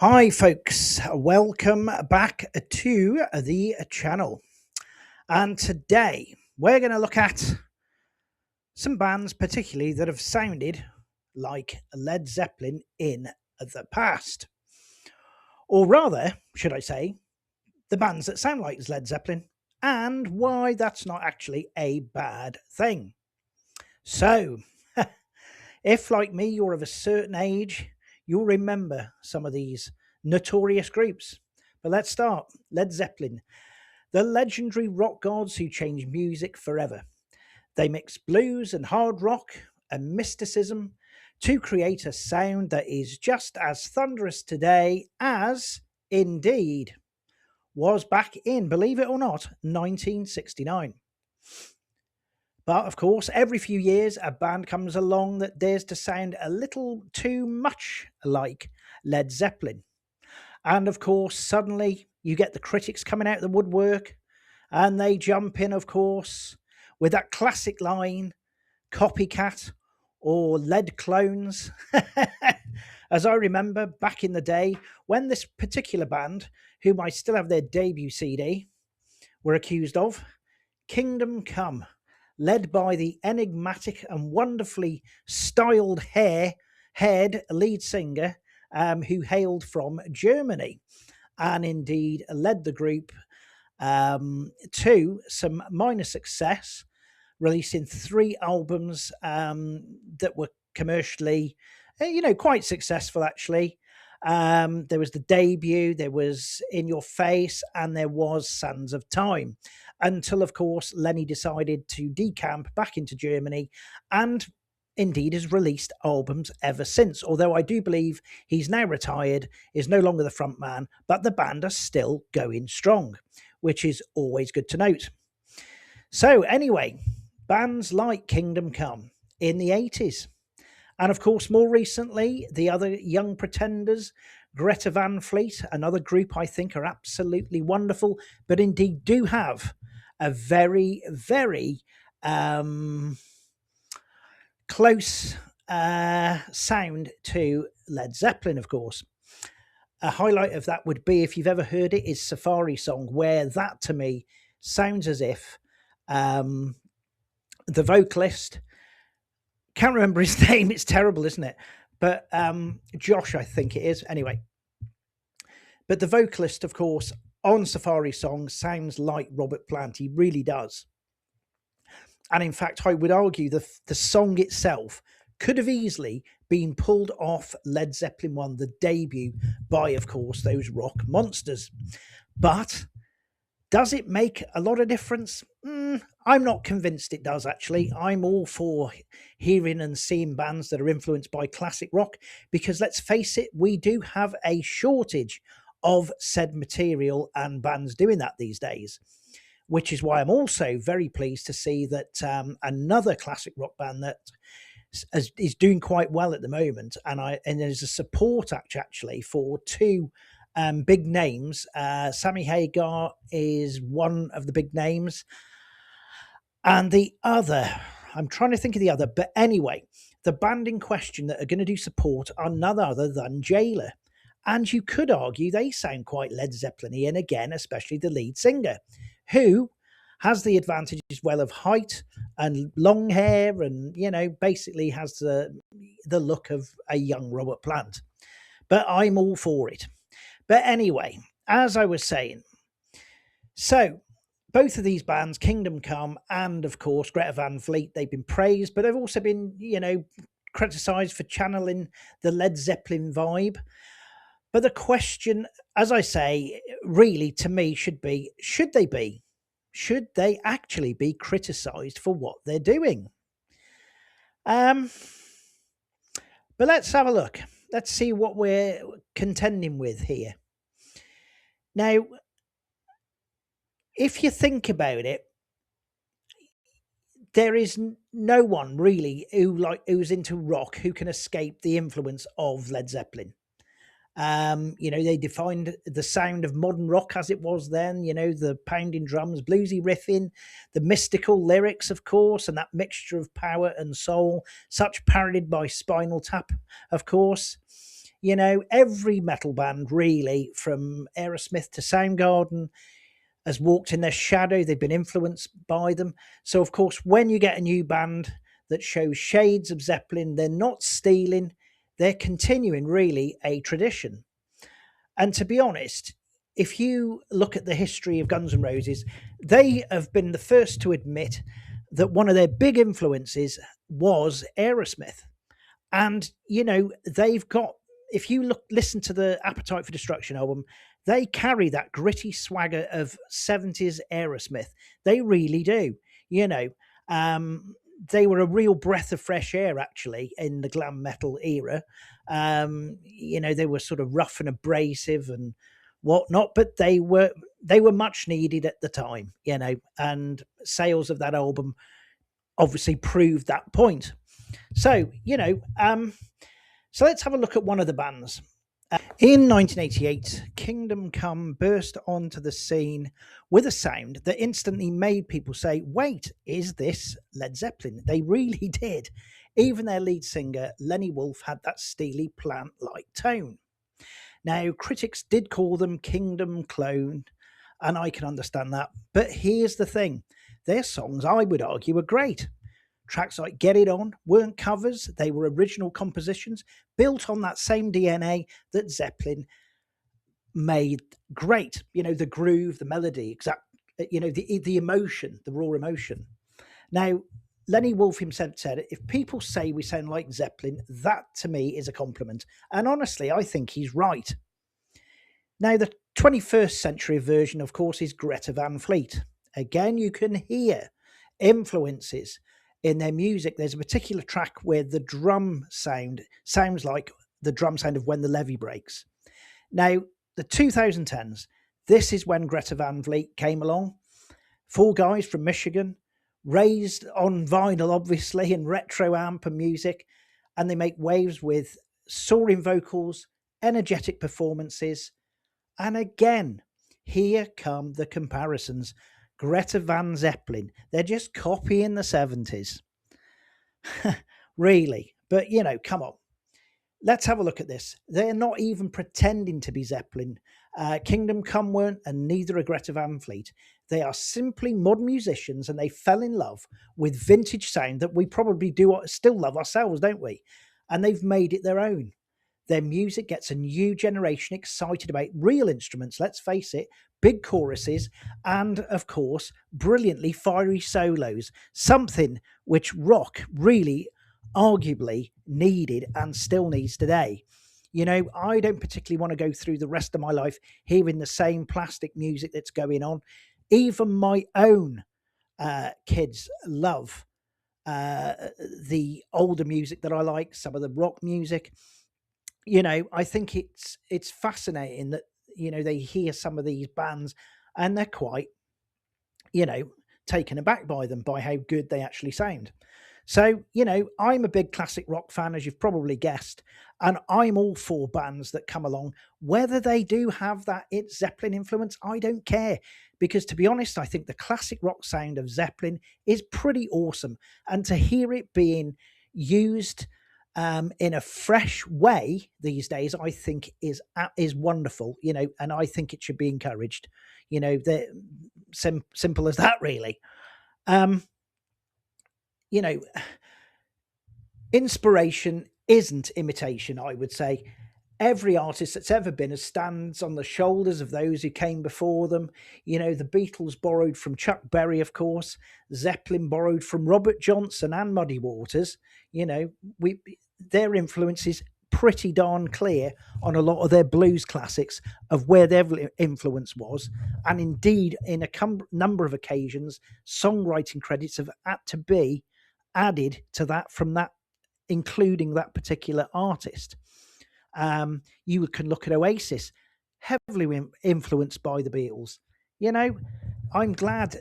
Hi, folks. Welcome back to the channel. And today we're going to look at some bands, particularly that have sounded like Led Zeppelin in the past. Or rather, should I say, the bands that sound like Led Zeppelin and why that's not actually a bad thing. So, if like me, you're of a certain age, you'll remember some of these notorious groups. But let's start. Led Zeppelin, the legendary rock gods who changed music forever. They mix blues and hard rock and mysticism to create a sound that is just as thunderous today as, indeed, was back in, believe it or not, 1969. But of course, every few years, a band comes along that dares to sound a little too much like Led Zeppelin. And of course, suddenly you get the critics coming out of the woodwork and they jump in, of course, with that classic line copycat or lead clones. As I remember back in the day when this particular band, whom I still have their debut CD, were accused of Kingdom Come, led by the enigmatic and wonderfully styled haired lead singer who hailed from Germany and indeed led the group to some minor success, releasing three albums that were commercially, quite successful actually. There was the debut, there was In Your Face, and there was Sands of Time. Until, of course, Lenny decided to decamp back into Germany and indeed has released albums ever since. Although I do believe he's now retired, is no longer the front man, but the band are still going strong, which is always good to note. So, anyway, bands like Kingdom Come in the 80s. And of course, more recently, the other young pretenders, Greta Van Fleet, another group I think are absolutely wonderful, but indeed do have a very, very close sound to Led Zeppelin, of course. A highlight of that would be, if you've ever heard it, is Safari Song, where that to me sounds as if the vocalist, can't remember his name, it's terrible, isn't it? But Josh, I think it is. Anyway, but the vocalist, of course, on Safari Song sounds like Robert Plant. He really does. And in fact, I would argue the song itself could have easily been pulled off Led Zeppelin 1, the debut, by, of course, those rock monsters. But does it make a lot of difference? I'm not convinced it does, actually. I'm all for hearing and seeing bands that are influenced by classic rock because, let's face it, we do have a shortage of said material and bands doing that these days, which is why I'm also very pleased to see that another classic rock band that is doing quite well at the moment, and there's a support actually for two big names. Sammy Hagar is one of the big names, and the other, I'm trying to think of the other, but anyway, the band in question that are going to do support are none other than Jailer. And you could argue they sound quite Led Zeppelin-y, and again, especially the lead singer, who has the advantage as well of height and long hair and, basically has the look of a young Robert Plant. But I'm all for it. But anyway, as I was saying, so both of these bands, Kingdom Come and, of course, Greta Van Fleet, they've been praised, but they've also been, criticised for channeling the Led Zeppelin vibe. But the question, as I say, really to me should be, should they actually be criticised for what they're doing? But let's have a look. Let's see what we're contending with here. Now, if you think about it, there is no one really who's into rock who can escape the influence of Led Zeppelin. They defined the sound of modern rock as it was then, the pounding drums, bluesy riffing, the mystical lyrics, of course, and that mixture of power and soul, such parodied by Spinal Tap, of course. Every metal band, really, from Aerosmith to Soundgarden, has walked in their shadow. They've been influenced by them. So, of course, when you get a new band that shows shades of Zeppelin, they're not stealing, they're continuing really a tradition. And to be honest, if you look at the history of Guns N' Roses, they have been the first to admit that one of their big influences was Aerosmith. And they've got, if you listen to the Appetite for Destruction album, they carry that gritty swagger of 70s Aerosmith. They really do. you know they were a real breath of fresh air, actually, in the glam metal era. They were sort of rough and abrasive and whatnot, but they were much needed at the time, and sales of that album obviously proved that point. So, so let's have a look at one of the bands. In 1988, Kingdom Come burst onto the scene with a sound that instantly made people say, wait, is this Led Zeppelin? They really did. Even their lead singer, Lenny Wolf, had that steely plant-like tone. Now, critics did call them Kingdom clone, and I can understand that. But here's the thing. Their songs, I would argue, were great. Tracks like Get It On weren't covers, they were original compositions built on that same DNA that Zeppelin made great. The groove, the melody, the emotion, the raw emotion. Now, Lenny Wolf himself said, if people say we sound like Zeppelin, that to me is a compliment. And honestly, I think he's right. Now, the 21st century version, of course, is Greta Van Fleet. Again, you can hear influences in their music. There's a particular track where the drum sound sounds like the drum sound of When the Levee Breaks. Now, the 2010s, this is when Greta Van Fleet came along. 4 guys from Michigan, raised on vinyl, obviously, and retro amp and music, and they make waves with soaring vocals, energetic performances, and again, here come the comparisons. Greta Van Zeppelin, they're just copying the 70s. Really. But, come on. Let's have a look at this. They're not even pretending to be Zeppelin. Kingdom Come weren't, and neither are Greta Van Fleet. They are simply modern musicians, and they fell in love with vintage sound that we probably do still love ourselves, don't we? And they've made it their own. Their music gets a new generation excited about real instruments, let's face it, big choruses, and, of course, brilliantly fiery solos, something which rock really arguably needed and still needs today. I don't particularly want to go through the rest of my life hearing the same plastic music that's going on. Even my own kids love the older music that I like, some of the rock music. I think it's fascinating that, they hear some of these bands and they're quite, taken aback by them, by how good they actually sound. So, I'm a big classic rock fan, as you've probably guessed, and I'm all for bands that come along. Whether they do have that It's Zeppelin influence, I don't care. Because to be honest, I think the classic rock sound of Zeppelin is pretty awesome. And to hear it being used in a fresh way these days, I think is wonderful, and I think it should be encouraged. They're simple as that, really. Inspiration isn't imitation, I would say. Every artist that's ever been stands on the shoulders of those who came before them. The Beatles borrowed from Chuck Berry, of course. Zeppelin borrowed from Robert Johnson and Muddy Waters. Their influence is pretty darn clear on a lot of their blues classics of where their influence was. And indeed, in a number of occasions, songwriting credits have had to be added to that from that, including that particular artist. You can look at Oasis, heavily influenced by the Beatles. I'm glad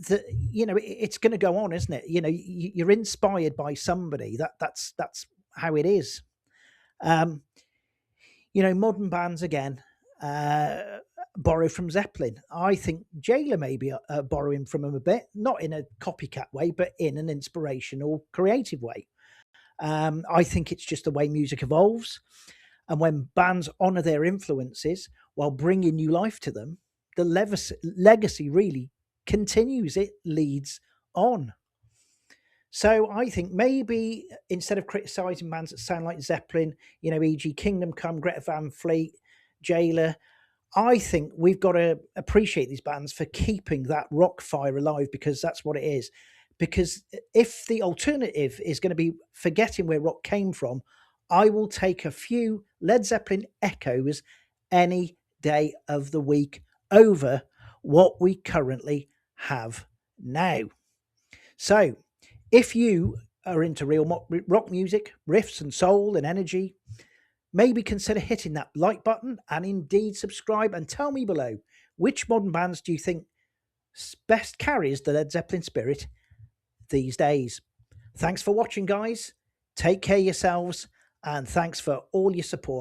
that it's going to go on, isn't it? You're inspired by somebody. That's how it is. Modern bands again borrow from Zeppelin. I think Jailer may be borrowing from them a bit, not in a copycat way, but in an inspirational, creative way. I think it's just the way music evolves. And when bands honour their influences while bringing new life to them, the legacy really continues. It leads on. So I think maybe instead of criticising bands that sound like Zeppelin, e.g. Kingdom Come, Greta Van Fleet, Jailer, I think we've got to appreciate these bands for keeping that rock fire alive, because that's what it is. Because if the alternative is going to be forgetting where rock came from, I will take a few Led Zeppelin echoes any day of the week over what we currently have now. So if you are into real rock music, riffs and soul and energy, maybe consider hitting that like button and indeed subscribe, and tell me below, which modern bands do you think best carries the Led Zeppelin spirit these days? Thanks for watching, guys. Take care of yourselves, and thanks for all your support.